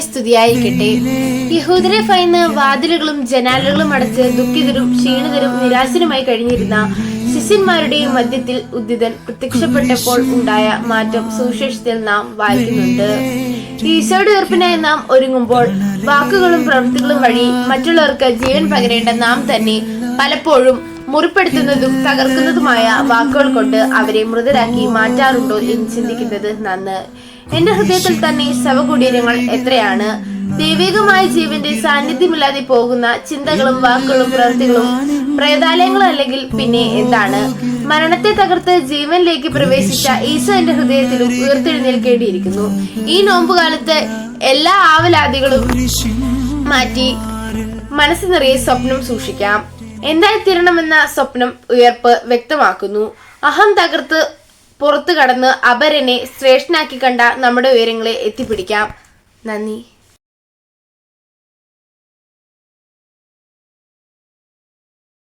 സ്തുതിയായിരിക്കട്ടെ. യഹൂദരെ ഭയന്ന് വാതിലുകളും ജനാലകളും അടച്ച് ദുഃഖിതരും ക്ഷീണിതരും നിരാശനുമായി കഴിഞ്ഞിരുന്ന ശിഷ്യന്മാരുടെയും മധ്യത്തിൽ ഉദ്ധിതൻ പ്രത്യക്ഷപ്പെട്ടപ്പോൾ ഉണ്ടായ മാറ്റം സുവിശേഷത്തിൽ നാം വായിക്കുന്നുണ്ട്. ഈശോയുടെ ഉയർപ്പിനായി നാം ഒരുങ്ങുമ്പോൾ വാക്കുകളും പ്രവൃത്തികളും വഴി മറ്റുള്ളവർക്ക് ജീവൻ പകരേണ്ട നാം തന്നെ പലപ്പോഴും മുറിപ്പെടുത്തുന്നതും തകർക്കുന്നതുമായ വാക്കുകൾ കൊണ്ട് അവരെ മൃതരാക്കി മാറ്റാറുണ്ടോ എന്ന് ചിന്തിക്കുന്നത് നന്ന്. എന്റെ ഹൃദയത്തിൽ തന്നെ ശവകുടീരങ്ങൾ എത്രയാണ്. ദൈവികമായ ജീവന്റെ സാന്നിധ്യമില്ലാതെ പോകുന്ന ചിന്തകളും വാക്കുകളും പ്രവൃത്തികളും പ്രേതാലയങ്ങളും അല്ലെങ്കിൽ പിന്നെ എന്താണ്? മരണത്തെ തകർത്ത് ജീവനിലേക്ക് പ്രവേശിച്ച ഈശോ എന്റെ ഹൃദയത്തിലും ഉയർത്തെഴുന്നേൽക്കേണ്ടിയിരിക്കുന്നു. ഈ നോമ്പുകാലത്ത് എല്ലാ ആവലാദികളും മാറ്റി മനസ്സ് നിറയെ സ്വപ്നം സൂക്ഷിക്കാം. എന്തായിത്തീരണമെന്ന സ്വപ്നം ഉയർപ്പ് വ്യക്തമാക്കുന്നു. അഹം തകർത്ത് പുറത്തു കടന്ന് അപരനെ ശ്രേഷ്ഠനാക്കി കണ്ട നമ്മുടെ ഉയരങ്ങളെ എത്തിപ്പിടിക്കാം. നന്ദി.